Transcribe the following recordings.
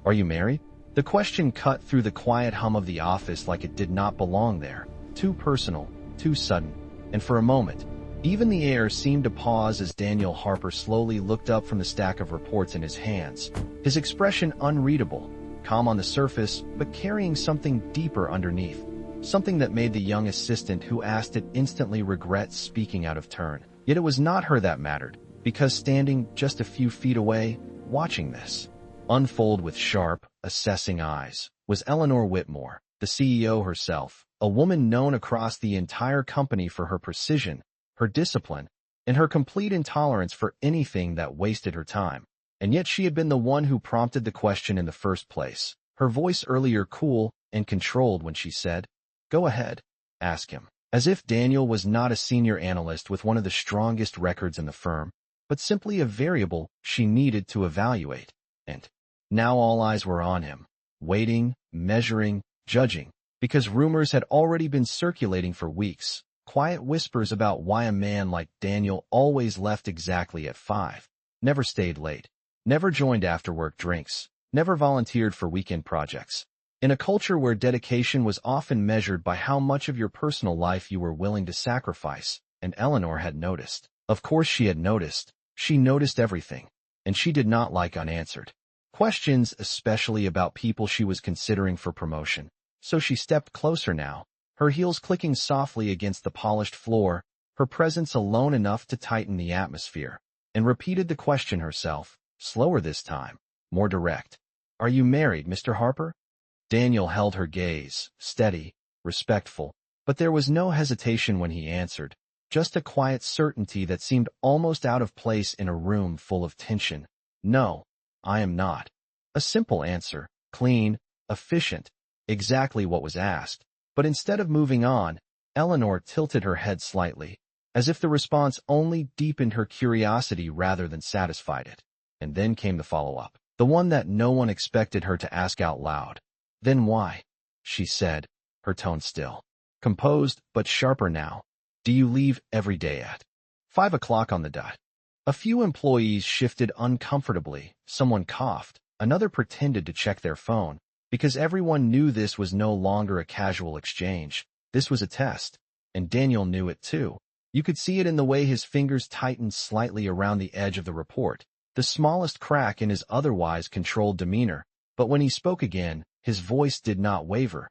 Are you married? The question cut through the quiet hum of the office like it did not belong there. Too personal, too sudden, and for a moment, even the air seemed to pause as Daniel Harper slowly looked up from the stack of reports in his hands, his expression unreadable, calm on the surface, but carrying something deeper underneath, something that made the young assistant who asked it instantly regret speaking out of turn. Yet it was not her that mattered, because standing just a few feet away, watching this unfold with sharp, assessing eyes, was Eleanor Whitmore, the CEO herself, a woman known across the entire company for her precision, her discipline, and her complete intolerance for anything that wasted her time. And yet she had been the one who prompted the question in the first place, her voice earlier cool and controlled when she said, "Go ahead, ask him." As if Daniel was not a senior analyst with one of the strongest records in the firm, but simply a variable she needed to evaluate. And now all eyes were on him, waiting, measuring, judging, because rumors had already been circulating for weeks, quiet whispers about why a man like Daniel always left exactly at 5, never stayed late, never joined after-work drinks, never volunteered for weekend projects. In a culture where dedication was often measured by how much of your personal life you were willing to sacrifice, and Eleanor had noticed. Of course she had noticed. She noticed everything, and she did not like unanswered questions, especially about people she was considering for promotion. So she stepped closer now, her heels clicking softly against the polished floor, her presence alone enough to tighten the atmosphere, and repeated the question herself, slower this time, more direct. "Are you married, Mr. Harper?" Daniel held her gaze, steady, respectful, but there was no hesitation when he answered, just a quiet certainty that seemed almost out of place in a room full of tension. "No, I am not." A simple answer, clean, efficient, exactly what was asked. But instead of moving on, Eleanor tilted her head slightly, as if the response only deepened her curiosity rather than satisfied it. And then came the follow-up, the one that no one expected her to ask out loud. "Then why?" she said, her tone still, composed but sharper now. "Do you leave every day at 5 o'clock on the dot?" A few employees shifted uncomfortably, someone coughed, another pretended to check their phone, because everyone knew this was no longer a casual exchange. This was a test, and Daniel knew it too. You could see it in the way his fingers tightened slightly around the edge of the report, the smallest crack in his otherwise controlled demeanor. But when he spoke again, his voice did not waver.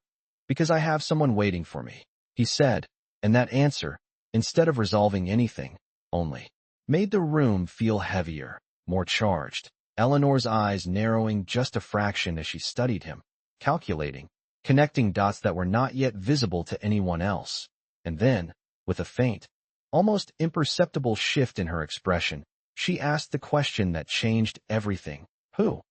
"Because I have someone waiting for me," he said, and that answer, instead of resolving anything, only made the room feel heavier, more charged. Eleanor's eyes narrowing just a fraction as she studied him, calculating, connecting dots that were not yet visible to anyone else. And then, with a faint, almost imperceptible shift in her expression, she asked the question that changed everything. "Who?"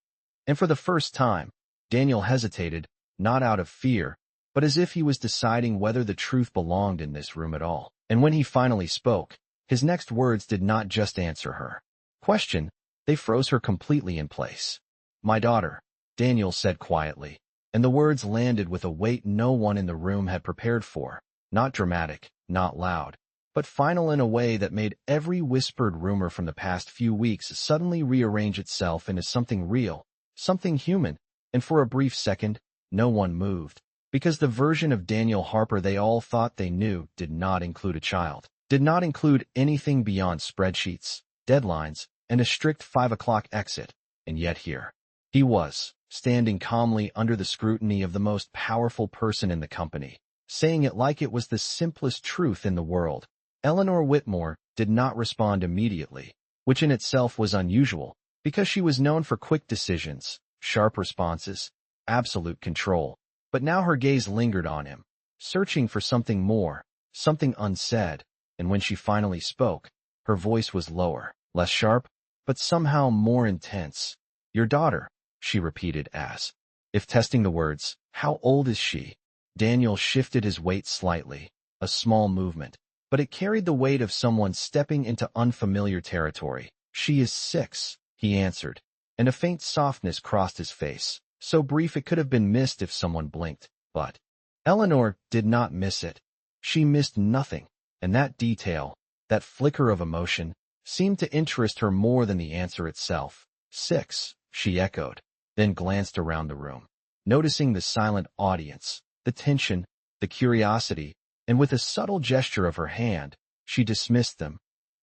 And for the first time, Daniel hesitated, not out of fear, but as if he was deciding whether the truth belonged in this room at all. And when he finally spoke, his next words did not just answer her question, they froze her completely in place. "My daughter," Daniel said quietly, and the words landed with a weight no one in the room had prepared for, not dramatic, not loud, but final in a way that made every whispered rumor from the past few weeks suddenly rearrange itself into something real, something human, and for a brief second, no one moved, because the version of Daniel Harper they all thought they knew did not include a child, did not include anything beyond spreadsheets, deadlines, and a strict 5 o'clock exit. And yet here he was, standing calmly under the scrutiny of the most powerful person in the company, saying it like it was the simplest truth in the world. Eleanor Whitmore did not respond immediately, which in itself was unusual, because she was known for quick decisions, sharp responses, absolute control. But now her gaze lingered on him, searching for something more, something unsaid, and when she finally spoke, her voice was lower, less sharp, but somehow more intense. "Your daughter," she repeated as if testing the words. "How old is she?" Daniel shifted his weight slightly, a small movement, but it carried the weight of someone stepping into unfamiliar territory. "She is 6, he answered, and a faint softness crossed his face, so brief it could have been missed if someone blinked. But Eleanor did not miss it. She missed nothing, and that detail, that flicker of emotion, seemed to interest her more than the answer itself. 6, she echoed, then glanced around the room, noticing the silent audience, the tension, the curiosity, and with a subtle gesture of her hand, she dismissed them.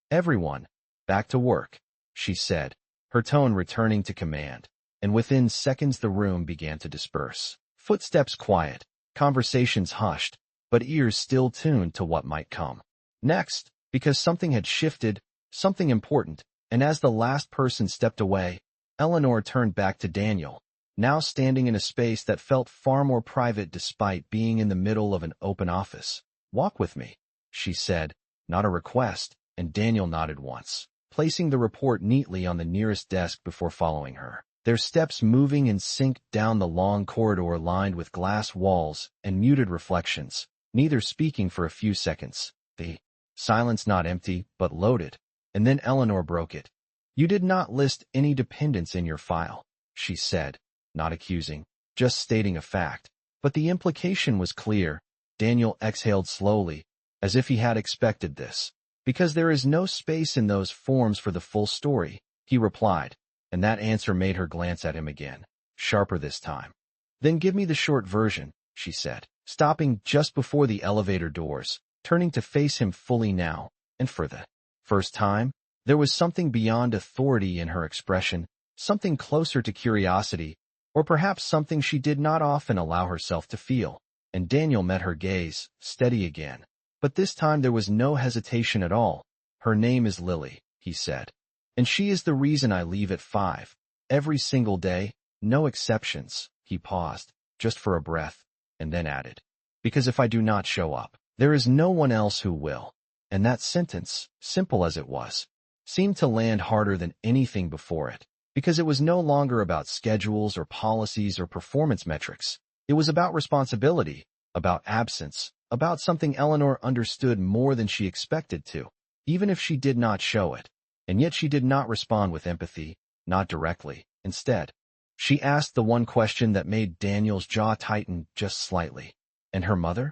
"Everyone, back to work," she said, her tone returning to command, and within seconds the room began to disperse. Footsteps quiet, conversations hushed, but ears still tuned to what might come next, because something had shifted, something important, and as the last person stepped away, Eleanor turned back to Daniel, now standing in a space that felt far more private despite being in the middle of an open office. "Walk with me," she said, not a request, and Daniel nodded once, placing the report neatly on the nearest desk before following her. Their steps moving in sync down the long corridor lined with glass walls and muted reflections, neither speaking for a few seconds. The silence not empty, but loaded. And then Eleanor broke it. "You did not list any dependents in your file," she said, not accusing, just stating a fact. But the implication was clear. Daniel exhaled slowly, as if he had expected this. "Because there is no space in those forms for the full story," he replied, and that answer made her glance at him again, sharper this time. "Then give me the short version," she said, stopping just before the elevator doors, turning to face him fully now, and for the first time, there was something beyond authority in her expression, something closer to curiosity, or perhaps something she did not often allow herself to feel. And Daniel met her gaze, steady again. But this time there was no hesitation at all. "Her name is Lily," he said. "And she is the reason I leave at 5. Every single day, no exceptions." He paused, just for a breath, and then added, "Because if I do not show up, there is no one else who will." And that sentence, simple as it was, seemed to land harder than anything before it, because it was no longer about schedules or policies or performance metrics. It was about responsibility, about absence, about something Eleanor understood more than she expected to, even if she did not show it. And yet she did not respond with empathy, not directly. Instead, she asked the one question that made Daniel's jaw tighten just slightly. "And her mother?"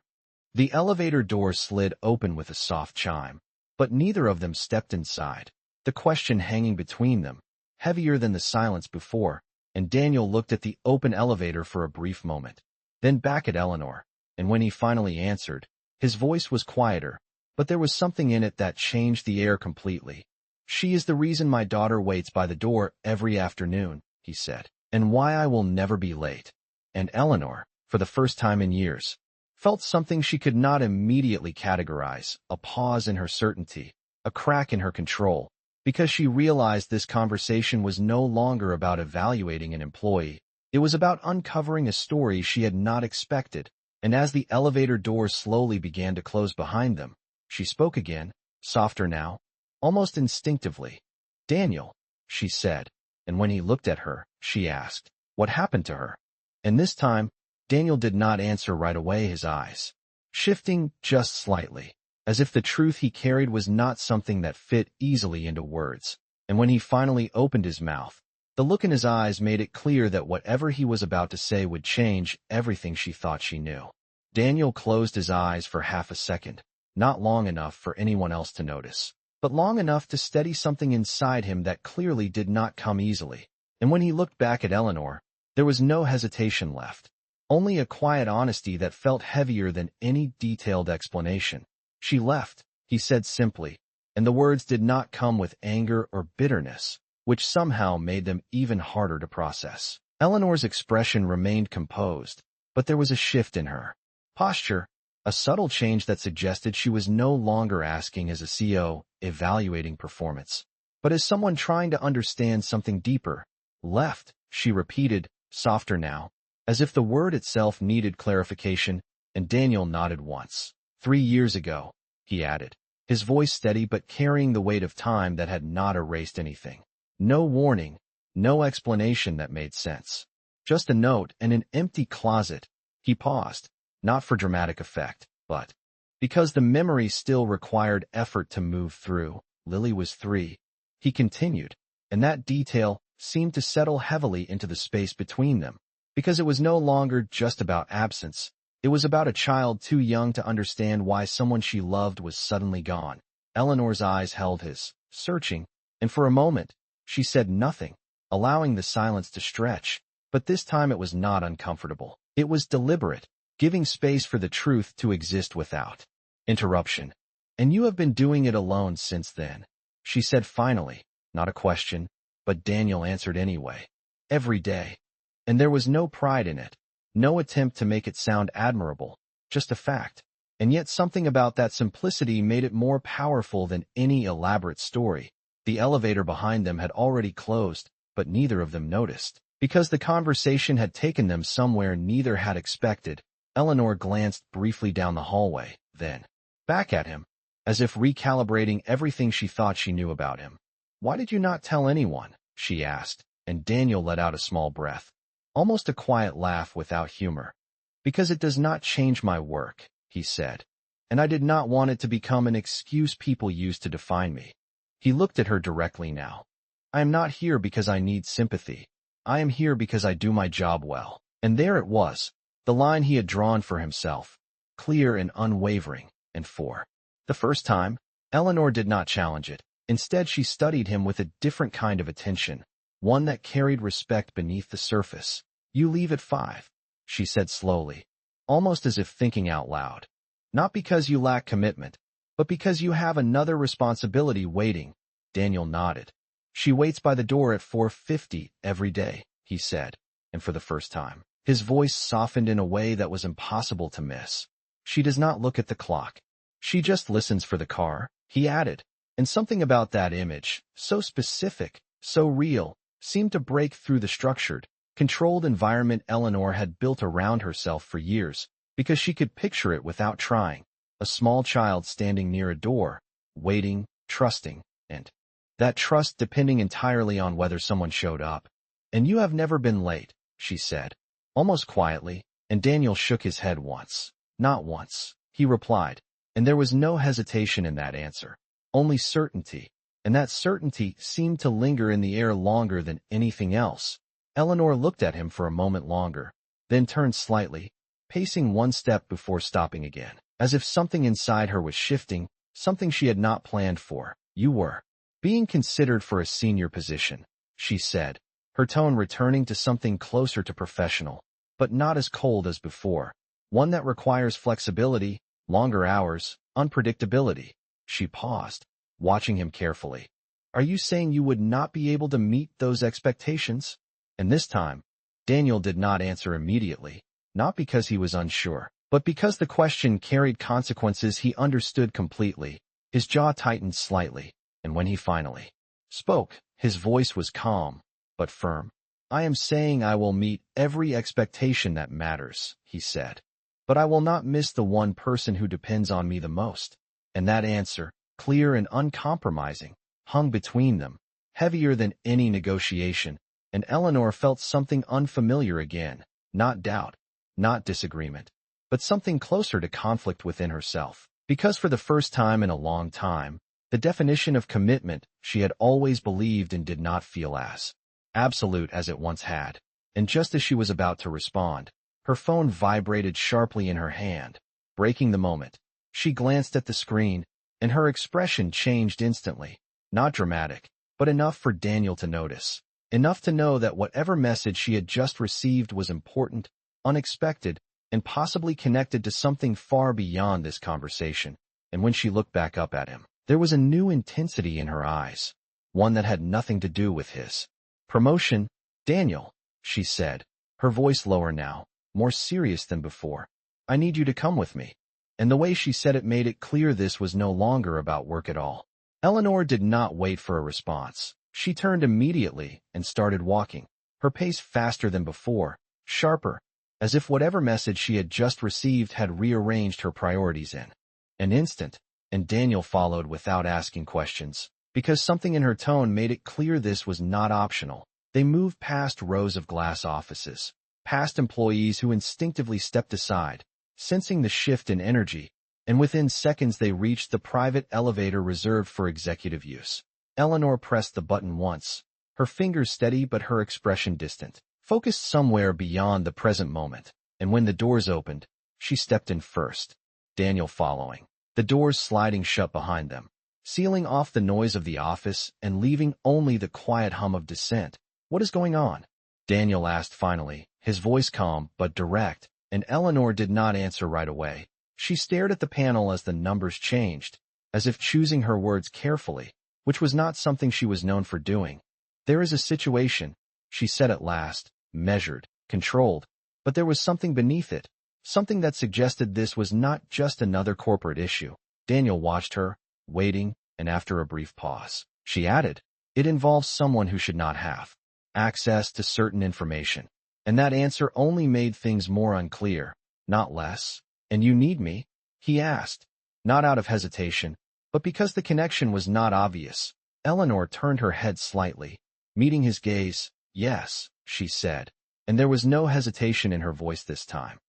The elevator door slid open with a soft chime, but neither of them stepped inside, the question hanging between them, heavier than the silence before, and Daniel looked at the open elevator for a brief moment, then back at Eleanor, and when he finally answered, his voice was quieter, but there was something in it that changed the air completely. "She is the reason my daughter waits by the door every afternoon," he said, "and why I will never be late." And Eleanor, for the first time in years, felt something she could not immediately categorize, a pause in her certainty, a crack in her control, because she realized this conversation was no longer about evaluating an employee. It was about uncovering a story she had not expected, and as the elevator doors slowly began to close behind them, she spoke again, softer now, almost instinctively. "Daniel," she said, and when he looked at her, she asked, "What happened to her?" And this time, Daniel did not answer right away, his eyes shifting just slightly, as if the truth he carried was not something that fit easily into words. And when he finally opened his mouth, the look in his eyes made it clear that whatever he was about to say would change everything she thought she knew. Daniel closed his eyes for half a second, not long enough for anyone else to notice, but long enough to steady something inside him that clearly did not come easily. And when he looked back at Eleanor, there was no hesitation left. Only a quiet honesty that felt heavier than any detailed explanation. "She left," he said simply, and the words did not come with anger or bitterness, which somehow made them even harder to process. Eleanor's expression remained composed, but there was a shift in her posture, a subtle change that suggested she was no longer asking as a CEO, evaluating performance, but as someone trying to understand something deeper. "Left," she repeated, softer now, as if the word itself needed clarification, and Daniel nodded once. 3 years ago," he added, his voice steady but carrying the weight of time that had not erased anything. No warning, no explanation that made sense. Just a note and an empty closet. He paused, not for dramatic effect, but because the memory still required effort to move through. Lily was 3. He continued, and that detail seemed to settle heavily into the space between them. Because it was no longer just about absence, it was about a child too young to understand why someone she loved was suddenly gone. Eleanor's eyes held his, searching, and for a moment, she said nothing, allowing the silence to stretch. But this time it was not uncomfortable. It was deliberate, giving space for the truth to exist without interruption. And you have been doing it alone since then, she said finally, not a question, but Daniel answered anyway. Every day. And there was no pride in it, no attempt to make it sound admirable, just a fact. And yet something about that simplicity made it more powerful than any elaborate story. The elevator behind them had already closed, but neither of them noticed. Because the conversation had taken them somewhere neither had expected, Eleanor glanced briefly down the hallway, then back at him, as if recalibrating everything she thought she knew about him. "Why did you not tell anyone?" she asked, and Daniel let out a small breath, almost a quiet laugh without humor. "Because it does not change my work," he said, "and I did not want it to become an excuse people use to define me." He looked at her directly now. "I am not here because I need sympathy. I am here because I do my job well." And there it was, the line he had drawn for himself, clear and unwavering, and for the first time, Eleanor did not challenge it. Instead, she studied him with a different kind of attention, one that carried respect beneath the surface. "You leave at 5, she said slowly, almost as if thinking out loud. "Not because you lack commitment, but because you have another responsibility waiting." Daniel nodded. "She waits by the door at 4:50 every day," he said, and for the first time, his voice softened in a way that was impossible to miss. "She does not look at the clock. She just listens for the car," he added, and something about that image, so specific, so real, seemed to break through the structured, controlled environment Eleanor had built around herself for years, because she could picture it without trying. A small child standing near a door, waiting, trusting, and that trust depending entirely on whether someone showed up. "And you have never been late," she said, almost quietly, and Daniel shook his head once. "Not once," he replied, and there was no hesitation in that answer, only certainty, and that certainty seemed to linger in the air longer than anything else. Eleanor looked at him for a moment longer, then turned slightly, pacing one step before stopping again, as if something inside her was shifting, something she had not planned for. "You were being considered for a senior position," she said, her tone returning to something closer to professional, but not as cold as before, one that requires flexibility, longer hours, unpredictability. She paused, watching him carefully. "Are you saying you would not be able to meet those expectations?" And this time, Daniel did not answer immediately, not because he was unsure, but because the question carried consequences he understood completely. His jaw tightened slightly, and when he finally spoke, his voice was calm, but firm. "I am saying I will meet every expectation that matters," he said. "But I will not miss the one person who depends on me the most." And that answer, clear and uncompromising, hung between them, heavier than any negotiation, and Eleanor felt something unfamiliar again, not doubt, not disagreement, but something closer to conflict within herself. Because for the first time in a long time, the definition of commitment she had always believed in did not feel as absolute as it once had. And just as she was about to respond, her phone vibrated sharply in her hand, breaking the moment. She glanced at the screen, and her expression changed instantly. Not dramatic, but enough for Daniel to notice. Enough to know that whatever message she had just received was important, unexpected, and possibly connected to something far beyond this conversation. And when she looked back up at him, there was a new intensity in her eyes, one that had nothing to do with his promotion. "Daniel," she said, her voice lower now, more serious than before, "I need you to come with me." And the way she said it made it clear this was no longer about work at all. Eleanor did not wait for a response. She turned immediately and started walking, her pace faster than before, sharper, as if whatever message she had just received had rearranged her priorities in an instant, and Daniel followed without asking questions, because something in her tone made it clear this was not optional. They moved past rows of glass offices, past employees who instinctively stepped aside, sensing the shift in energy, and within seconds they reached the private elevator reserved for executive use. Eleanor pressed the button once, her fingers steady but her expression distant, focused somewhere beyond the present moment, and when the doors opened, she stepped in first, Daniel following, the doors sliding shut behind them, sealing off the noise of the office and leaving only the quiet hum of dissent. "What is going on?" Daniel asked finally, his voice calm but direct, and Eleanor did not answer right away. She stared at the panel as the numbers changed, as if choosing her words carefully, which was not something she was known for doing. "There is a situation," she said at last, measured, controlled, but there was something beneath it, something that suggested this was not just another corporate issue. Daniel watched her, waiting, and after a brief pause, she added, "It involves someone who should not have access to certain information." And that answer only made things more unclear, not less. "And you need me?" he asked, not out of hesitation, but because the connection was not obvious. Eleanor turned her head slightly, meeting his gaze. "Yes," she said, and there was no hesitation in her voice this time.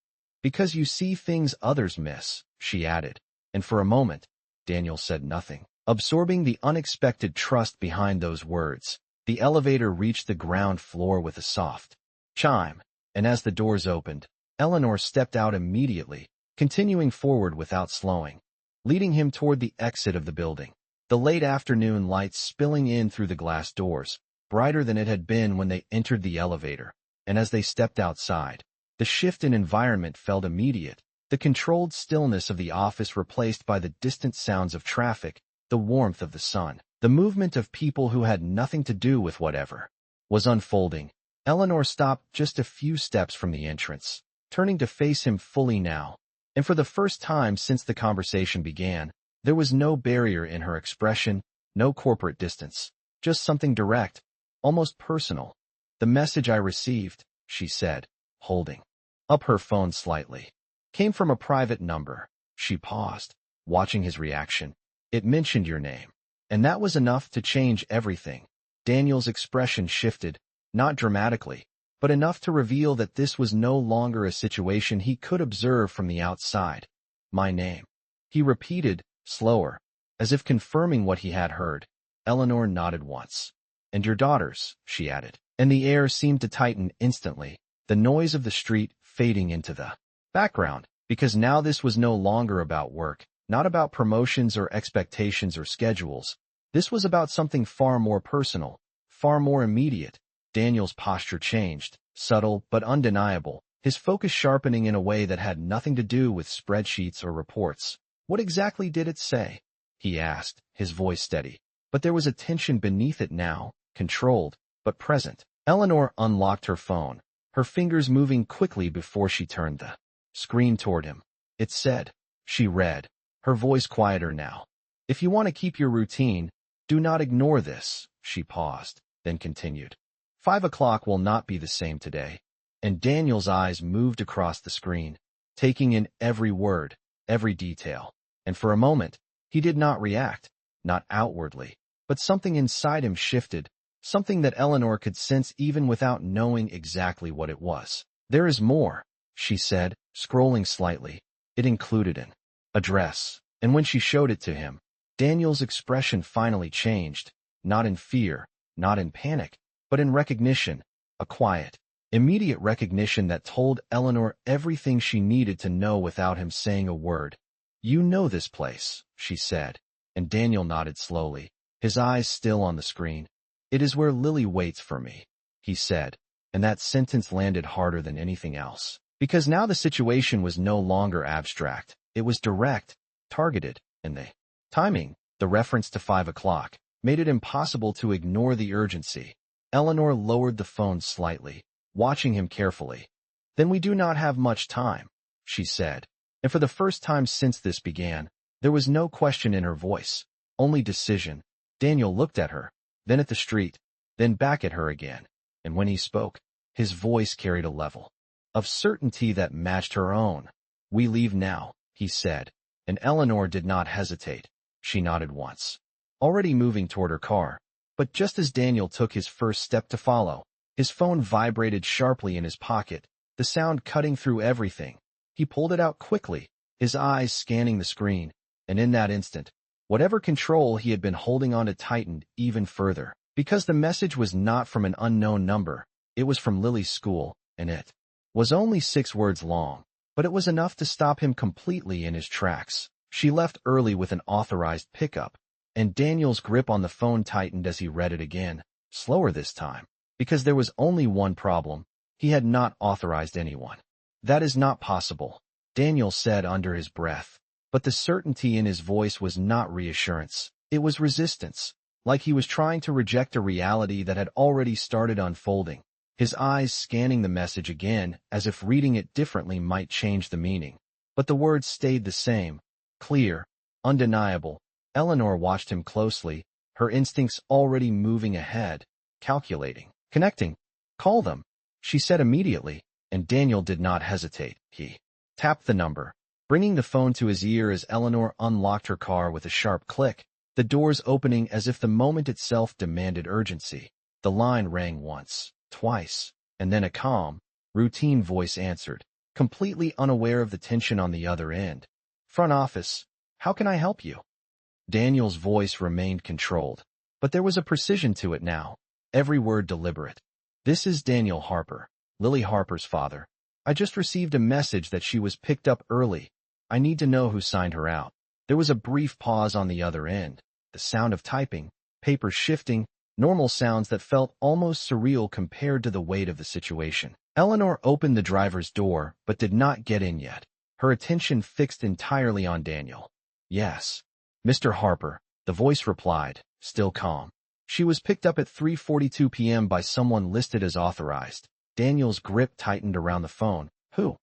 "Because you see things others miss," she added, and for a moment, Daniel said nothing, absorbing the unexpected trust behind those words. The elevator reached the ground floor with a soft chime, and as the doors opened, Eleanor stepped out immediately, continuing forward without slowing, leading him toward the exit of the building. The late afternoon light spilling in through the glass doors, brighter than it had been when they entered the elevator, and as they stepped outside, the shift in environment felt immediate, the controlled stillness of the office replaced by the distant sounds of traffic, the warmth of the sun, the movement of people who had nothing to do with whatever was unfolding. Eleanor stopped just a few steps from the entrance, turning to face him fully now, and for the first time since the conversation began, there was no barrier in her expression, no corporate distance, just something direct, almost personal. "The message I received," she said, holding up her phone slightly, "came from a private number." She paused, watching his reaction. "It mentioned your name. And that was enough to change everything." Daniel's expression shifted, not dramatically, but enough to reveal that this was no longer a situation he could observe from the outside. "My name," he repeated, slower, as if confirming what he had heard. Eleanor nodded once. "And your daughter's," she added, and the air seemed to tighten instantly, the noise of the street fading into the background, because now this was no longer about work, not about promotions or expectations or schedules. This was about something far more personal, far more immediate. Daniel's posture changed, subtle but undeniable, his focus sharpening in a way that had nothing to do with spreadsheets or reports. "What exactly did it say?" he asked, his voice steady. But there was a tension beneath it now, controlled, but present. Eleanor unlocked her phone, her fingers moving quickly before she turned the screen toward him. "It said," she read, her voice quieter now, "if you want to keep your routine, do not ignore this." She paused, then continued. 5 o'clock will not be the same today." And Daniel's eyes moved across the screen, taking in every word, every detail. And for a moment, he did not react, not outwardly, but something inside him shifted, something that Eleanor could sense even without knowing exactly what it was. "There is more," she said, scrolling slightly. It included an address, and when she showed it to him, Daniel's expression finally changed, not in fear, not in panic, but in recognition, a quiet, immediate recognition that told Eleanor everything she needed to know without him saying a word. "You know this place," she said, and Daniel nodded slowly, his eyes still on the screen. "It is where Lily waits for me," he said, and that sentence landed harder than anything else, because now the situation was no longer abstract. It was direct, targeted, and the timing, the reference to 5 o'clock, made it impossible to ignore the urgency. Eleanor lowered the phone slightly, watching him carefully. "Then we do not have much time," she said, and for the first time since this began, there was no question in her voice, only decision. Daniel looked at her, then at the street, then back at her again, and when he spoke, his voice carried a level of certainty that matched her own. "We leave now," he said, and Eleanor did not hesitate. She nodded once, already moving toward her car, but just as Daniel took his first step to follow, his phone vibrated sharply in his pocket, the sound cutting through everything. He pulled it out quickly, his eyes scanning the screen, and in that instant, whatever control he had been holding on to tightened even further, because the message was not from an unknown number, it was from Lily's school, and it was only 6 words long, but it was enough to stop him completely in his tracks. She left early with an authorized pickup, and Daniel's grip on the phone tightened as he read it again, slower this time, Because there was only one problem. He had not authorized anyone. That is not possible, Daniel said under his breath. But the certainty in his voice was not reassurance. It was resistance, like he was trying to reject a reality that had already started unfolding. His eyes scanning the message again, as if reading it differently might change the meaning. But the words stayed the same, clear, undeniable. Eleanor watched him closely, her instincts already moving ahead, calculating. Connecting. Call them, she said immediately, and Daniel did not hesitate. He tapped the number, bringing the phone to his ear as Eleanor unlocked her car with a sharp click, the doors opening as if the moment itself demanded urgency. The line rang once, twice, and then a calm, routine voice answered, completely unaware of the tension on the other end. Front office, how can I help you? Daniel's voice remained controlled, but there was a precision to it now, every word deliberate. This is Daniel Harper, Lily Harper's father. I just received a message that she was picked up early. I need to know who signed her out. There was a brief pause on the other end, the sound of typing, papers shifting, normal sounds that felt almost surreal compared to the weight of the situation. Eleanor opened the driver's door but did not get in yet, her attention fixed entirely on Daniel. Yes, Mr. Harper, the voice replied, still calm. She was picked up at 3:42 p.m. by someone listed as authorized. Daniel's grip tightened around the phone. Who?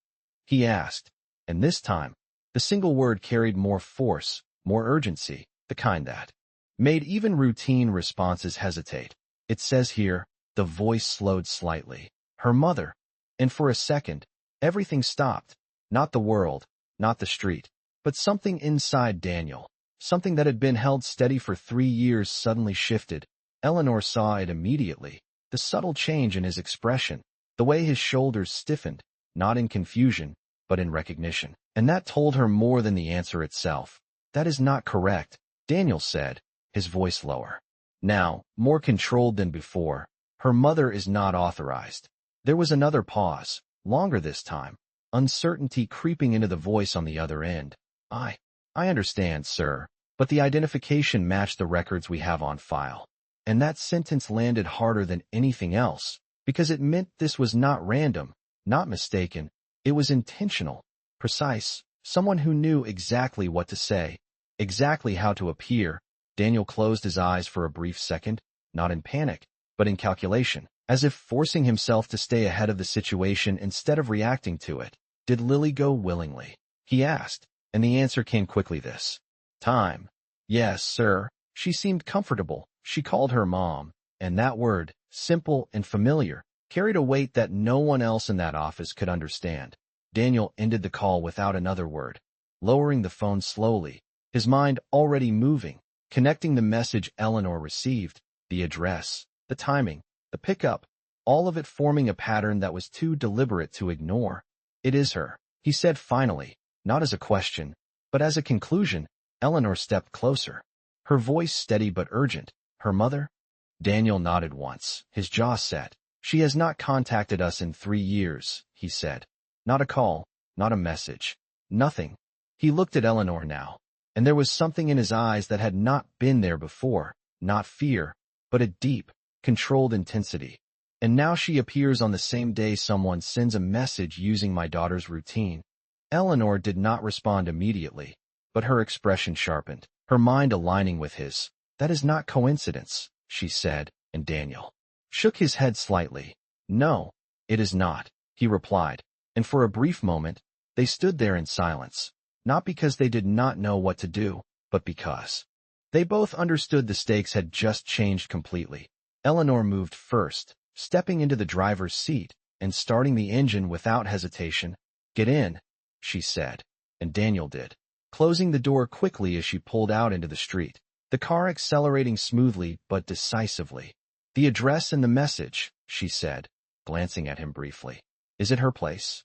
He asked, and this time, the single word carried more force, more urgency, the kind that made even routine responses hesitate. It says here, the voice slowed slightly. Her mother. And for a second, everything stopped. Not the world, not the street, but something inside Daniel. Something that had been held steady for 3 years suddenly shifted. Eleanor saw it immediately. The subtle change in his expression, the way his shoulders stiffened, not in confusion, but in recognition. And that told her more than the answer itself. That is not correct, Daniel said, his voice lower. Now, more controlled than before. Her mother is not authorized. There was another pause, longer this time, uncertainty creeping into the voice on the other end. I understand, sir, but the identification matched the records we have on file. And that sentence landed harder than anything else, because it meant this was not random, not mistaken. It was intentional, precise, someone who knew exactly what to say, exactly how to appear. Daniel closed his eyes for a brief second, not in panic, but in calculation, as if forcing himself to stay ahead of the situation instead of reacting to it. Did Lily go willingly? He asked, and the answer came quickly this time. Yes, sir. She seemed comfortable. She called her mom, and that word, simple and familiar, carried a weight that no one else in that office could understand. Daniel ended the call without another word, lowering the phone slowly, his mind already moving, connecting the message Eleanor received, the address, the timing, the pickup, all of it forming a pattern that was too deliberate to ignore. It is her, he said finally, not as a question, but as a conclusion. Eleanor stepped closer, her voice steady but urgent. Her mother? Daniel nodded once, his jaw set. She has not contacted us in 3 years, he said. Not a call, not a message, nothing. He looked at Eleanor now, and there was something in his eyes that had not been there before, not fear, but a deep, controlled intensity. And now she appears on the same day someone sends a message using my daughter's routine. Eleanor did not respond immediately, but her expression sharpened, her mind aligning with his. That is not coincidence, she said, and Daniel shook his head slightly. No, it is not, he replied, and for a brief moment, they stood there in silence, not because they did not know what to do, but because they both understood the stakes had just changed completely. Eleanor moved first, stepping into the driver's seat and starting the engine without hesitation. Get in, she said, and Daniel did, closing the door quickly as she pulled out into the street, the car accelerating smoothly but decisively. The address and the message, she said, glancing at him briefly. Is it her place?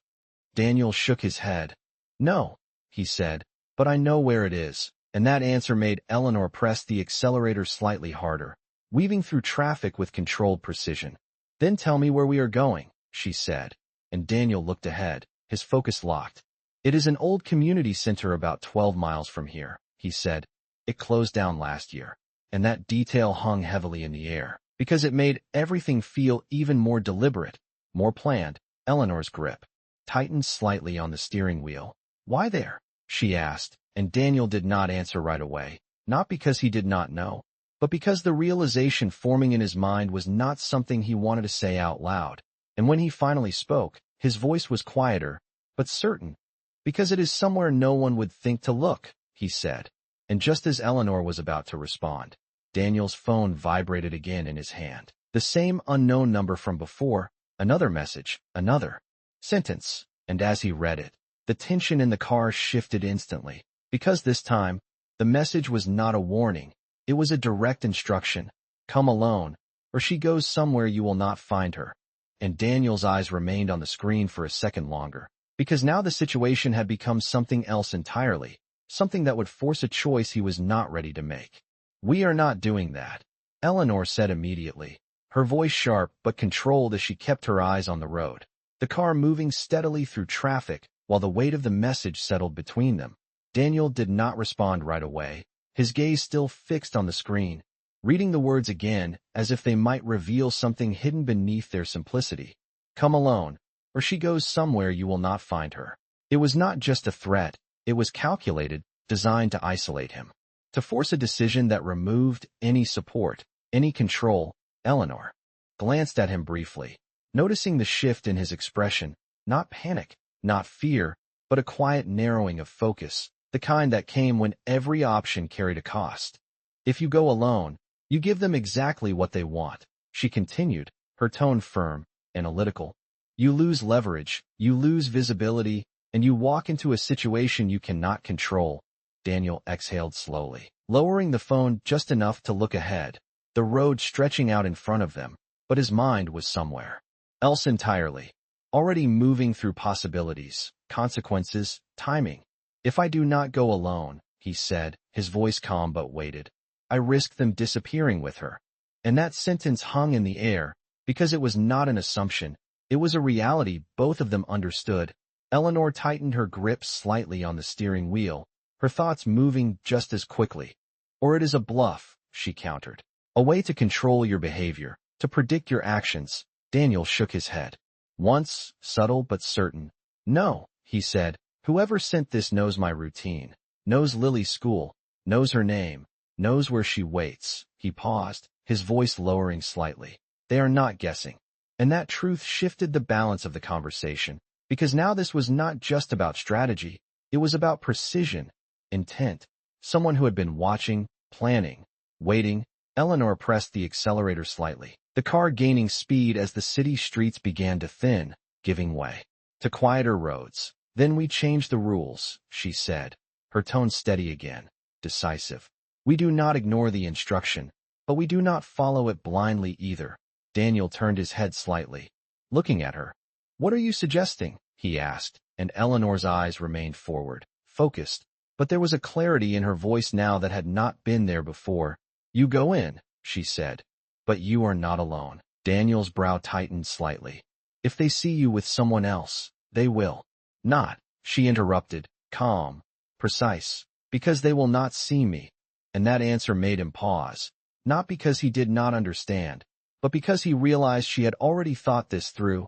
Daniel shook his head. No, he said, but I know where it is, and that answer made Eleanor press the accelerator slightly harder, weaving through traffic with controlled precision. Then tell me where we are going, she said, and Daniel looked ahead, his focus locked. It is an old community center about 12 miles from here, he said. It closed down last year, and that detail hung heavily in the air, because it made everything feel even more deliberate, more planned. Eleanor's grip tightened slightly on the steering wheel. "Why there?" she asked, and Daniel did not answer right away, not because he did not know, but because the realization forming in his mind was not something he wanted to say out loud. And when he finally spoke, his voice was quieter, but certain. "Because it is somewhere no one would think to look," he said. And just as Eleanor was about to respond, Daniel's phone vibrated again in his hand. The same unknown number from before, another message, another sentence. And as he read it, the tension in the car shifted instantly. Because this time, the message was not a warning. It was a direct instruction. "Come alone, or she goes somewhere you will not find her." And Daniel's eyes remained on the screen for a second longer, because now the situation had become something else entirely, something that would force a choice he was not ready to make. "We are not doing that," Eleanor said immediately, her voice sharp but controlled as she kept her eyes on the road, the car moving steadily through traffic while the weight of the message settled between them. Daniel did not respond right away, his gaze still fixed on the screen, reading the words again as if they might reveal something hidden beneath their simplicity. "Come alone, or she goes somewhere you will not find her." It was not just a threat, it was calculated, designed to isolate him, to force a decision that removed any support, any control. Eleanor glanced at him briefly, noticing the shift in his expression, not panic, not fear, but a quiet narrowing of focus, the kind that came when every option carried a cost. "If you go alone, you give them exactly what they want," she continued, her tone firm, analytical. "You lose leverage, you lose visibility, and you walk into a situation you cannot control." Daniel exhaled slowly, lowering the phone just enough to look ahead, the road stretching out in front of them, but his mind was somewhere else entirely, already moving through possibilities, consequences, timing. "If I do not go alone," he said, his voice calm but weighted, "I risk them disappearing with her." And that sentence hung in the air, because it was not an assumption, it was a reality both of them understood. Eleanor tightened her grip slightly on the steering wheel, her thoughts moving just as quickly. "Or it is a bluff," she countered. "A way to control your behavior, to predict your actions." Daniel shook his head. Once, subtle but certain. "No," he said, "whoever sent this knows my routine, knows Lily's school, knows her name, knows where she waits." He paused, his voice lowering slightly. "They are not guessing." And that truth shifted the balance of the conversation, because now this was not just about strategy, it was about precision, intent. Someone who had been watching, planning, waiting. Eleanor pressed the accelerator slightly, the car gaining speed as the city streets began to thin, giving way to quieter roads. "Then we change the rules," she said, her tone steady again, decisive. "We do not ignore the instruction, but we do not follow it blindly either." Daniel turned his head slightly, looking at her. "What are you suggesting?" he asked, and Eleanor's eyes remained forward, focused, but there was a clarity in her voice now that had not been there before. "You go in," she said, "but you are not alone." Daniel's brow tightened slightly. "If they see you with someone else, they will." "Not," she interrupted, calm, precise, "because they will not see me." And that answer made him pause, not because he did not understand, but because he realized she had already thought this through.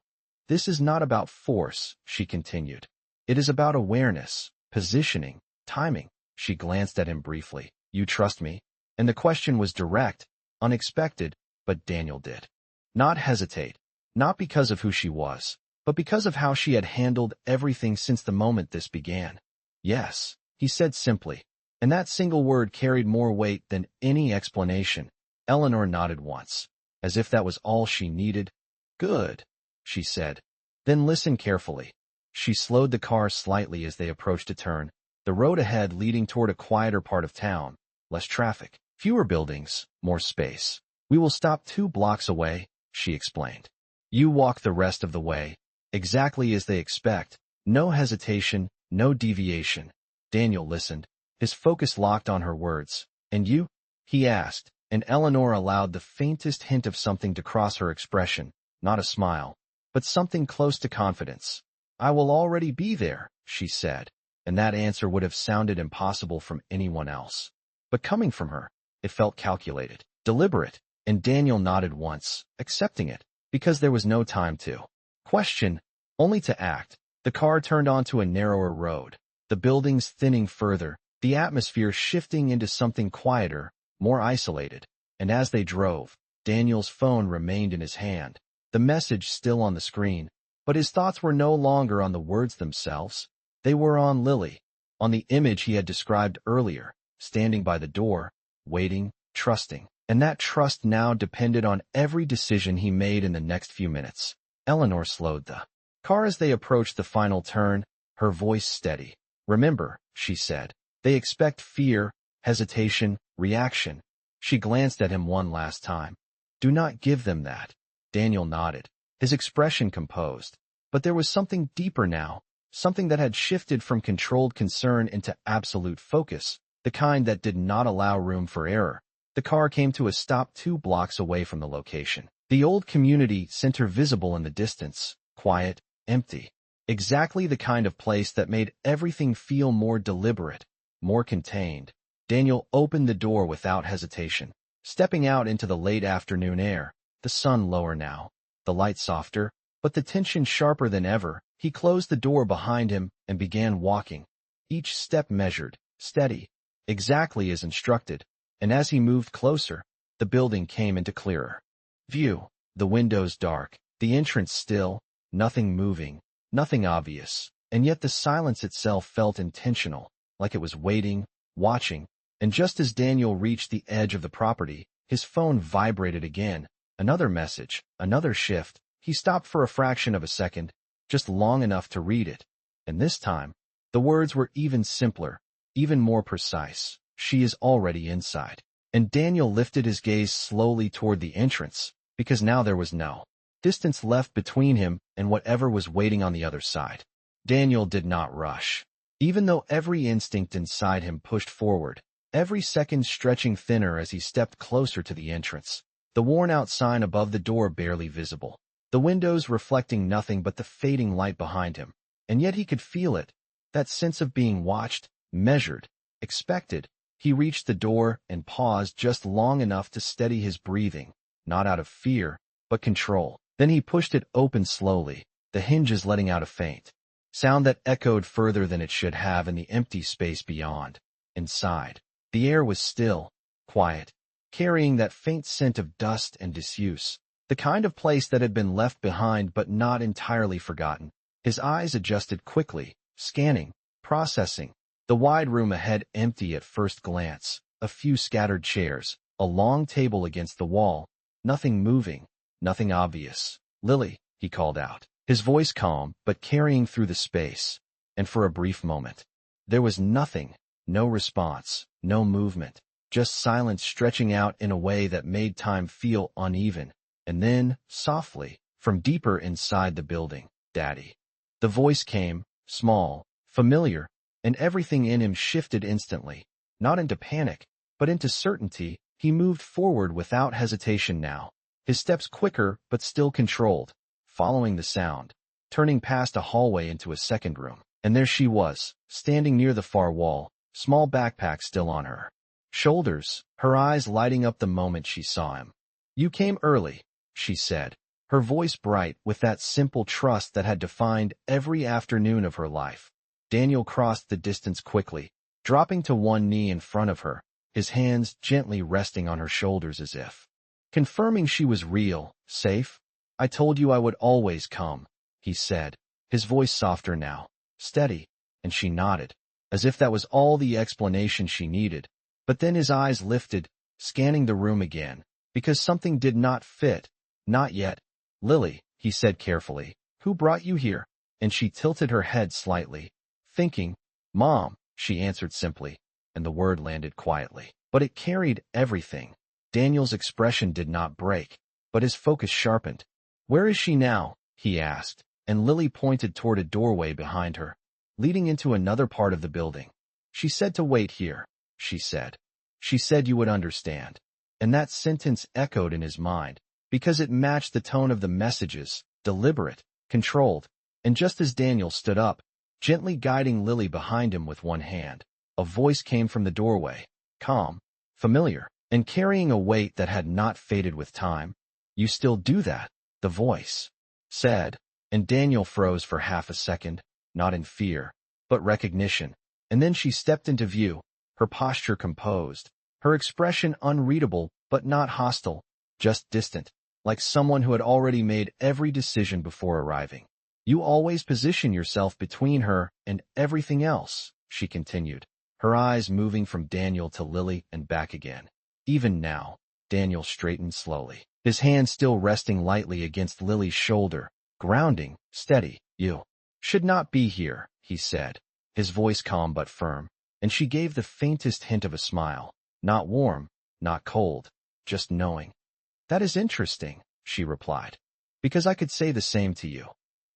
"This is not about force," she continued. "It is about awareness, positioning, timing." She glanced at him briefly. "You trust me?" And the question was direct, unexpected, but Daniel did not hesitate, not because of who she was, but because of how she had handled everything since the moment this began. "Yes," he said simply, and that single word carried more weight than any explanation. Eleanor nodded once, as if that was all she needed. "Good," she said. "Then listen carefully." She slowed the car slightly as they approached a turn, the road ahead leading toward a quieter part of town, less traffic, fewer buildings, more space. "We will stop 2 blocks away," she explained. "You walk the rest of the way, exactly as they expect, no hesitation, no deviation." Daniel listened, his focus locked on her words. "And you?" he asked, and Eleanor allowed the faintest hint of something to cross her expression, not a smile, but something close to confidence. "I will already be there," she said, and that answer would have sounded impossible from anyone else. But coming from her, it felt calculated, deliberate. and Daniel nodded once, accepting it, because there was no time to question, only to act. The car turned onto a narrower road, the buildings thinning further, the atmosphere shifting into something quieter, more isolated. And as they drove, Daniel's phone remained in his hand, the message still on the screen, but his thoughts were no longer on the words themselves. They were on Lily, on the image he had described earlier, standing by the door, waiting, trusting. And that trust now depended on every decision he made in the next few minutes. Eleanor slowed the car as they approached the final turn, her voice steady. "Remember," she said, "they expect fear, hesitation, reaction." She glanced at him one last time. "Do not give them that." Daniel nodded, his expression composed. But there was something deeper now, something that had shifted from controlled concern into absolute focus, the kind that did not allow room for error. The car came to a stop 2 blocks away from the location. The old community center visible in the distance, quiet, empty. Exactly the kind of place that made everything feel more deliberate, more contained. Daniel opened the door without hesitation, stepping out into the late afternoon air, the sun lower now, the light softer, but the tension sharper than ever. He closed the door behind him and began walking, each step measured, steady, exactly as instructed. And as he moved closer, the building came into clearer view, the windows dark, the entrance still, nothing moving, nothing obvious, and yet the silence itself felt intentional, like it was waiting, watching. And just as Daniel reached the edge of the property, his phone vibrated again. Another message, another shift. He stopped for a fraction of a second, just long enough to read it. And this time, the words were even simpler, even more precise. "She is already inside." And Daniel lifted his gaze slowly toward the entrance, because now there was no distance left between him and whatever was waiting on the other side. Daniel did not rush. Even though every instinct inside him pushed forward, every second stretching thinner as he stepped closer to the entrance, the worn-out sign above the door barely visible, the windows reflecting nothing but the fading light behind him. And yet he could feel it, that sense of being watched, measured, expected. He reached the door and paused just long enough to steady his breathing, not out of fear, but control. Then he pushed it open slowly, the hinges letting out a faint sound that echoed further than it should have in the empty space beyond. Inside, the air was still, quiet, carrying that faint scent of dust and disuse, the kind of place that had been left behind but not entirely forgotten. His eyes adjusted quickly, scanning, processing. The wide room ahead empty at first glance, a few scattered chairs, a long table against the wall, nothing moving, nothing obvious. "Lily," he called out, his voice calm but carrying through the space. And for a brief moment, there was nothing, no response, no movement, just silence stretching out in a way that made time feel uneven. And then, softly, from deeper inside the building, "Daddy." The voice came, small, familiar, and everything in him shifted instantly, not into panic, but into certainty. He moved forward without hesitation now, his steps quicker but still controlled, following the sound, turning past a hallway into a second room. And there she was, standing near the far wall, small backpack still on her shoulders, her eyes lighting up the moment she saw him. "You came early," she said, her voice bright with that simple trust that had defined every afternoon of her life. Daniel crossed the distance quickly, dropping to one knee in front of her, his hands gently resting on her shoulders as if confirming she was real, safe. "I told you I would always come," he said, his voice softer now, steady, and she nodded, as if that was all the explanation she needed. But then his eyes lifted, scanning the room again, because something did not fit. "Not yet." "Lily," he said carefully, "who brought you here?" And she tilted her head slightly, thinking. "Mom," she answered simply, and the word landed quietly. But it carried everything. Daniel's expression did not break, but his focus sharpened. "Where is she now?" he asked, and Lily pointed toward a doorway behind her, leading into another part of the building. "She said to wait here," she said. "She said you would understand." And that sentence echoed in his mind, because it matched the tone of the messages, deliberate, controlled. And just as Daniel stood up, gently guiding Lily behind him with one hand, a voice came from the doorway, calm, familiar. and carrying a weight that had not faded with time. You still do that, the voice said, and Daniel froze for half a second, not in fear, but recognition. And then she stepped into view, her posture composed, her expression unreadable but not hostile, just distant, like someone who had already made every decision before arriving. You always position yourself between her and everything else, she continued, her eyes moving from Daniel to Lily and back again. Even now, Daniel straightened slowly, his hand still resting lightly against Lily's shoulder, grounding, steady. You should not be here, he said, his voice calm but firm, and she gave the faintest hint of a smile, not warm, not cold, just knowing. That is interesting, she replied, because I could say the same to you.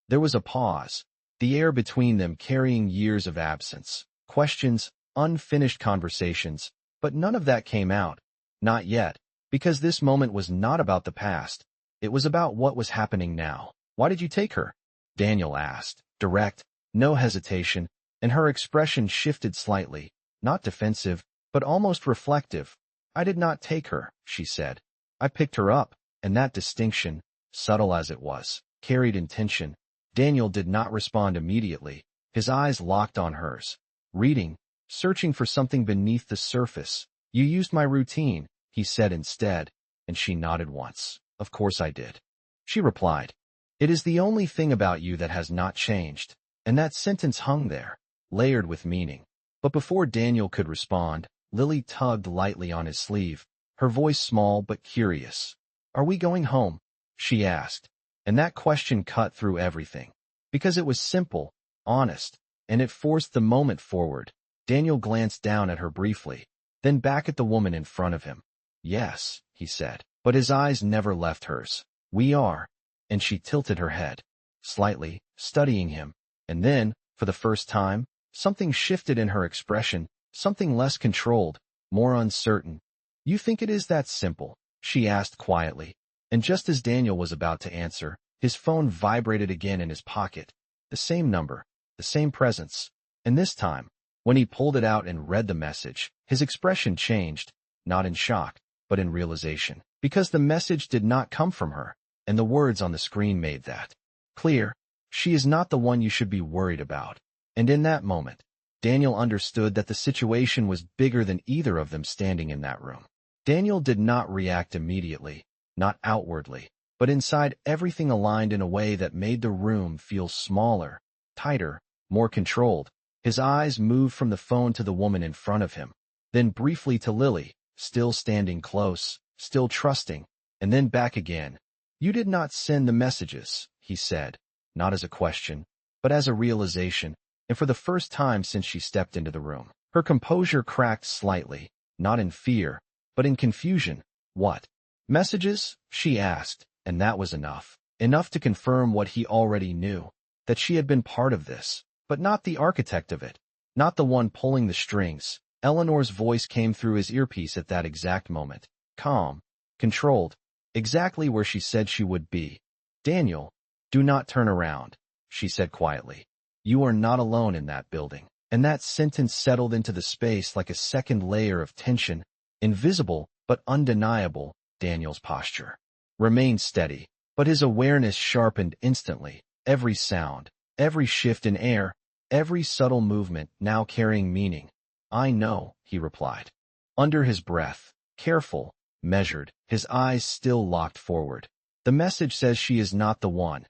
There was a pause, the air between them carrying years of absence, questions, unfinished conversations, but none of that came out, not yet, because this moment was not about the past, it was about what was happening now. Why did you take her? Daniel asked, direct, no hesitation, and her expression shifted slightly, not defensive, but almost reflective. I did not take her, she said. I picked her up, and that distinction, subtle as it was, carried intention. Daniel did not respond immediately, his eyes locked on hers, reading, searching for something beneath the surface. You used my routine, he said instead, and she nodded once. Of course I did. She replied. It is the only thing about you that has not changed. And that sentence hung there, layered with meaning. But before Daniel could respond, Lily tugged lightly on his sleeve, her voice small but curious. Are we going home? She asked. And that question cut through everything. Because it was simple, honest, and it forced the moment forward. Daniel glanced down at her briefly, then back at the woman in front of him. Yes, he said, but his eyes never left hers. We are. And she tilted her head, slightly, studying him. And then, for the first time, something shifted in her expression, something less controlled, more uncertain. You think it is that simple? She asked quietly. And just as Daniel was about to answer, his phone vibrated again in his pocket. The same number, the same presence. And this time, when he pulled it out and read the message, his expression changed, not in shock, but in realization. Because the message did not come from her. And the words on the screen made that clear. She is not the one you should be worried about. And in that moment, Daniel understood that the situation was bigger than either of them standing in that room. Daniel did not react immediately, not outwardly, but inside everything aligned in a way that made the room feel smaller, tighter, more controlled. His eyes moved from the phone to the woman in front of him, then briefly to Lily, still standing close, still trusting, and then back again. You did not send the messages, he said, not as a question, but as a realization, and for the first time since she stepped into the room. Her composure cracked slightly, not in fear, but in confusion. What? Messages? She asked, and that was enough. Enough to confirm what he already knew, that she had been part of this, but not the architect of it, not the one pulling the strings. Eleanor's voice came through his earpiece at that exact moment, calm, controlled, exactly where she said she would be. Daniel, do not turn around, she said quietly. You are not alone in that building. And that sentence settled into the space like a second layer of tension, invisible but undeniable. Daniel's posture remained steady, but his awareness sharpened instantly. Every sound, every shift in air, every subtle movement now carrying meaning. I know, he replied, under his breath, careful, measured, his eyes still locked forward. The message says she is not the one.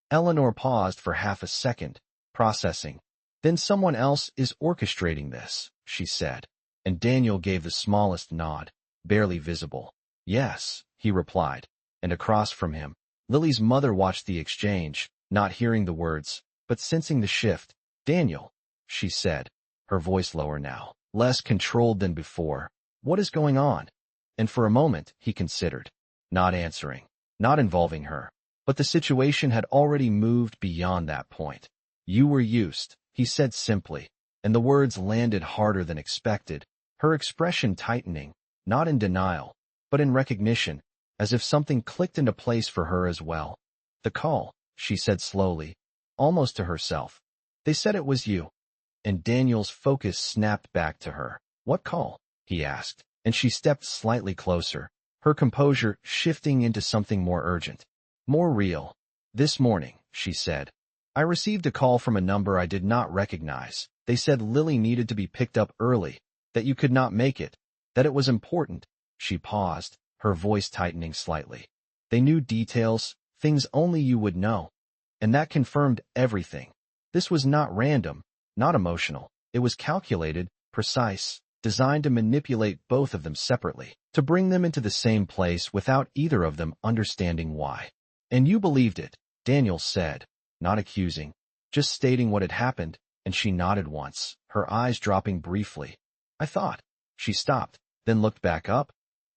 Eleanor paused for half a second, processing. Then someone else is orchestrating this, she said, and Daniel gave the smallest nod, barely visible. Yes, he replied, and across from him, Lily's mother watched the exchange, not hearing the words, but sensing the shift. Daniel, she said, her voice lower now, less controlled than before. What is going on? And for a moment, he considered, not answering, not involving her. But the situation had already moved beyond that point. You were used, he said simply, and the words landed harder than expected, her expression tightening, not in denial, but in recognition, as if something clicked into place for her as well. The call, she said slowly, almost to herself. They said it was you. And Daniel's focus snapped back to her. What call? He asked, and she stepped slightly closer, her composure shifting into something more urgent. More real. This morning, she said, I received a call from a number I did not recognize. They said Lily needed to be picked up early, that you could not make it, that it was important. She paused, her voice tightening slightly. They knew details, things only you would know. And that confirmed everything. This was not random, not emotional. It was calculated, precise, designed to manipulate both of them separately, to bring them into the same place without either of them understanding why. And you believed it, Daniel said, not accusing, just stating what had happened, and she nodded once, her eyes dropping briefly. I thought. She stopped, then looked back up.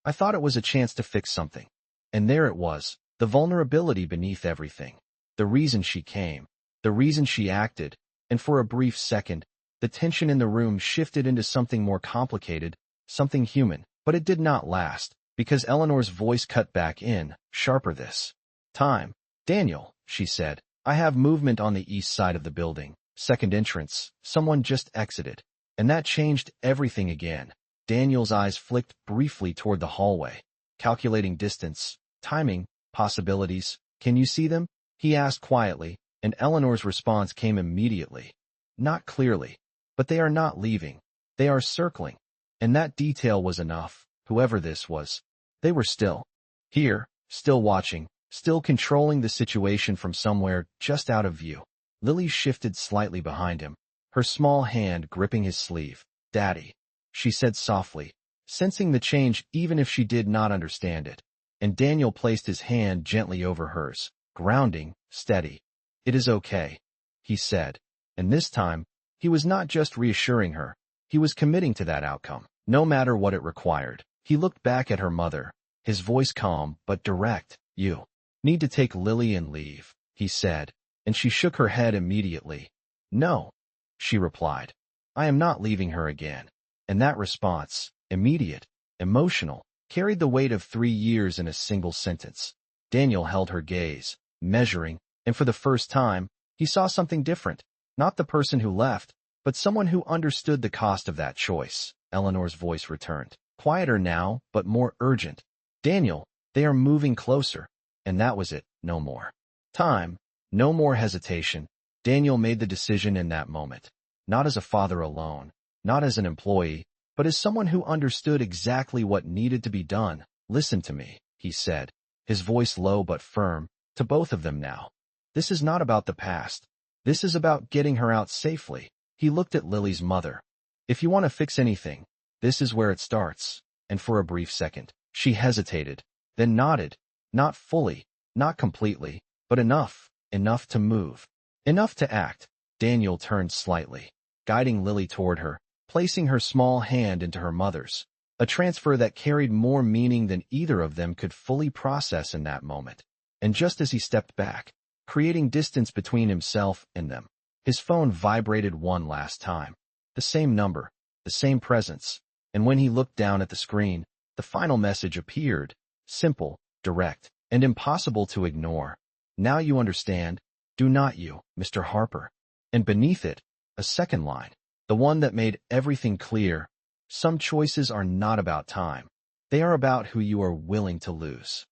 I thought it was a chance to fix something. And there it was, the vulnerability beneath everything. The reason she came, the reason she acted, and for a brief second, the tension in the room shifted into something more complicated, something human. But it did not last, because Eleanor's voice cut back in, sharper this time. Daniel, she said, I have movement on the east side of the building. Second entrance, someone just exited. And that changed everything again. Daniel's eyes flicked briefly toward the hallway, calculating distance, timing, possibilities. Can you see them? He asked quietly, and Eleanor's response came immediately. Not clearly. But they are not leaving. They are circling. And that detail was enough, whoever this was. They were still here, still watching, still controlling the situation from somewhere just out of view. Lily shifted slightly behind him, her small hand gripping his sleeve. Daddy, she said softly, sensing the change even if she did not understand it. And Daniel placed his hand gently over hers, grounding, steady. It is okay, he said. And this time, he was not just reassuring her, he was committing to that outcome, no matter what it required. He looked back at her mother, his voice calm but direct. You need to take Lily and leave, he said, and she shook her head immediately. No, she replied. I am not leaving her again. And that response, immediate, emotional, carried the weight of 3 years in a single sentence. Daniel held her gaze, measuring, and for the first time, he saw something different. Not the person who left, but someone who understood the cost of that choice. Eleanor's voice returned, quieter now, but more urgent. Daniel, they are moving closer. And that was it, no more time, no more hesitation. Daniel made the decision in that moment, not as a father alone, not as an employee, but as someone who understood exactly what needed to be done. Listen to me, he said, his voice low but firm, to both of them now. This is not about the past. This is about getting her out safely. He looked at Lily's mother. If you want to fix anything, this is where it starts. And for a brief second, she hesitated, then nodded, not fully, not completely, but enough to move, enough to act. Daniel turned slightly, guiding Lily toward her, placing her small hand into her mother's, a transfer that carried more meaning than either of them could fully process in that moment. And just as he stepped back, creating distance between himself and them, his phone vibrated one last time. The same number, the same presence, and when he looked down at the screen, the final message appeared, simple, direct, and impossible to ignore. Now you understand, do not you, Mr. Harper? And beneath it, a second line, the one that made everything clear. Some choices are not about time. They are about who you are willing to lose.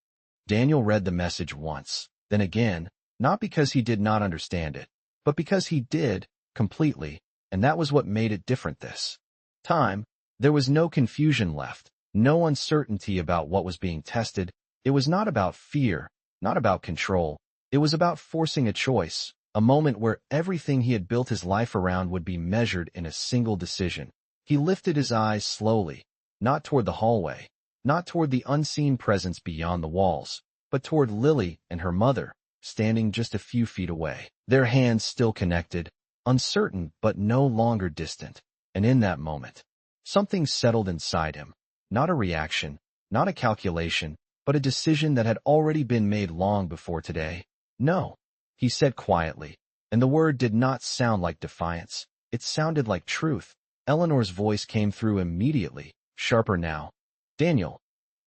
Daniel read the message once, then again, not because he did not understand it, but because he did, completely, and that was what made it different this time. There was no confusion left, no uncertainty about what was being tested. It was not about fear, not about control. It was about forcing a choice, a moment where everything he had built his life around would be measured in a single decision. He lifted his eyes slowly, not toward the hallway, not toward the unseen presence beyond the walls, but toward Lily and her mother, standing just a few feet away, their hands still connected, uncertain but no longer distant. And in that moment, something settled inside him, not a reaction, not a calculation, but a decision that had already been made long before today. No, he said quietly, and the word did not sound like defiance. It sounded like truth. Eleanor's voice came through immediately, sharper now. Daniel,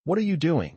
what are you doing?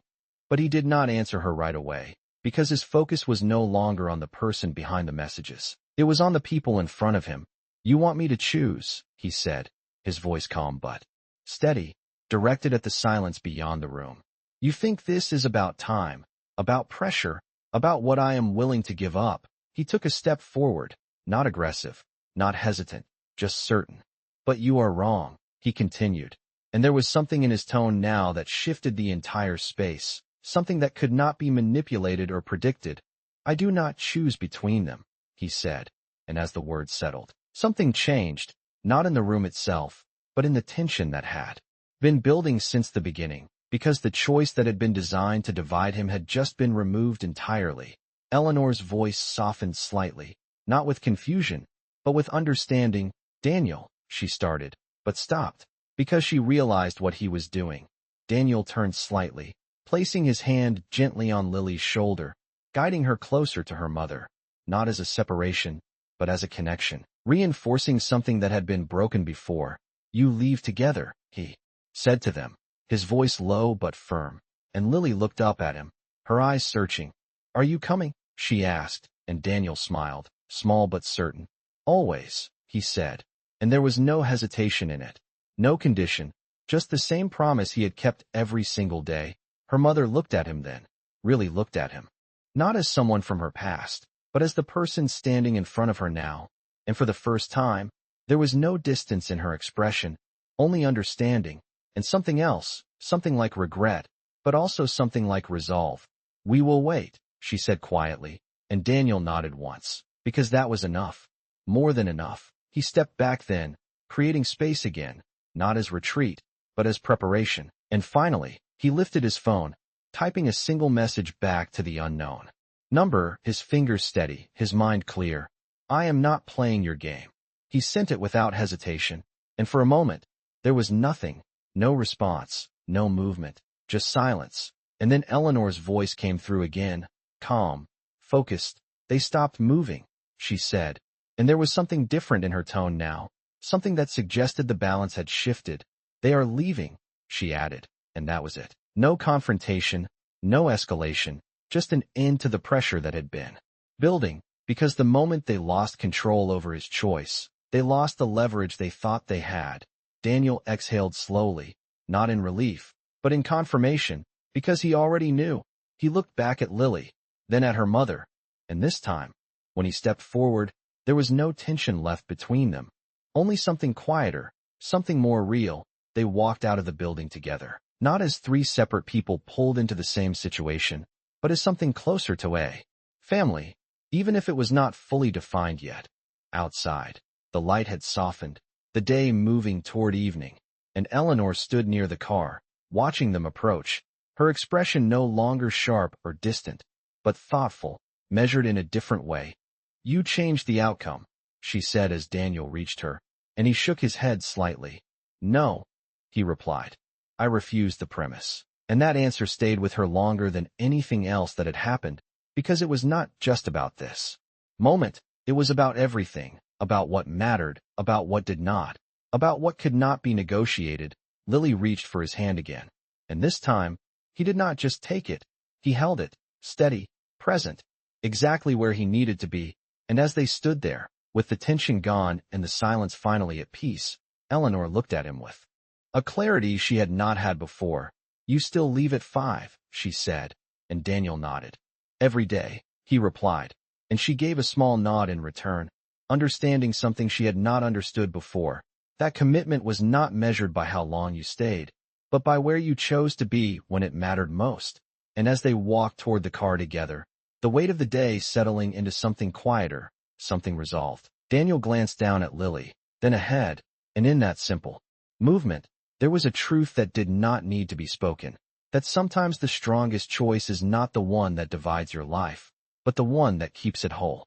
But he did not answer her right away, because his focus was no longer on the person behind the messages. It was on the people in front of him. You want me to choose, he said, his voice calm but steady. directed at the silence beyond the room. You think this is about time, about pressure, about what I am willing to give up. He took a step forward, not aggressive, not hesitant, just certain. But you are wrong, he continued. And there was something in his tone now that shifted the entire space, something that could not be manipulated or predicted. I do not choose between them, he said, and as the words settled, something changed, not in the room itself, but in the tension that had been building since the beginning, because the choice that had been designed to divide him had just been removed entirely. Eleanor's voice softened slightly, not with confusion, but with understanding. Daniel, she started, but stopped, because she realized what he was doing. Daniel turned slightly, placing his hand gently on Lily's shoulder, guiding her closer to her mother, not as a separation, but as a connection, reinforcing something that had been broken before. You leave together, he said to them, his voice low but firm, and Lily looked up at him, her eyes searching. Are you coming? She asked, and Daniel smiled, small but certain. Always, he said, and there was no hesitation in it, no condition, just the same promise he had kept every single day. Her mother looked at him then, really looked at him, not as someone from her past, but as the person standing in front of her now, and for the first time, there was no distance in her expression, only understanding, and something else, something like regret, but also something like resolve. We will wait, she said quietly, and Daniel nodded once, because that was enough, more than enough. He stepped back then, creating space again, not as retreat, but as preparation, and finally, he lifted his phone, typing a single message back to the unknown number, his fingers steady, his mind clear. I am not playing your game. He sent it without hesitation, and for a moment, there was nothing, no response, no movement, just silence. And then Eleanor's voice came through again, calm, focused. They stopped moving, she said, and there was something different in her tone now, something that suggested the balance had shifted. They are leaving, she added, and that was it. No confrontation, no escalation, just an end to the pressure that had been building, because the moment they lost control over his choice, they lost the leverage they thought they had. Daniel exhaled slowly, not in relief, but in confirmation, because he already knew. He looked back at Lily, then at her mother, and this time, when he stepped forward, there was no tension left between them, only something quieter, something more real. They walked out of the building together, not as three separate people pulled into the same situation, but as something closer to a family, even if it was not fully defined yet. Outside, the light had softened, the day moving toward evening, and Eleanor stood near the car, watching them approach, her expression no longer sharp or distant, but thoughtful, measured in a different way. You changed the outcome, she said as Daniel reached her, and he shook his head slightly. No, he replied. I refused the premise. And that answer stayed with her longer than anything else that had happened, because it was not just about this moment, it was about everything, about what mattered, about what did not, about what could not be negotiated. Lily reached for his hand again, and this time, he did not just take it, he held it, steady, present, exactly where he needed to be, and as they stood there, with the tension gone and the silence finally at peace, Eleanor looked at him with a clarity she had not had before. You still leave at 5, she said, and Daniel nodded. Every day, he replied, and she gave a small nod in return, understanding something she had not understood before. That commitment was not measured by how long you stayed, but by where you chose to be when it mattered most. And as they walked toward the car together, the weight of the day settling into something quieter, something resolved, Daniel glanced down at Lily, then ahead, and in that simple movement, there was a truth that did not need to be spoken, that sometimes the strongest choice is not the one that divides your life, but the one that keeps it whole.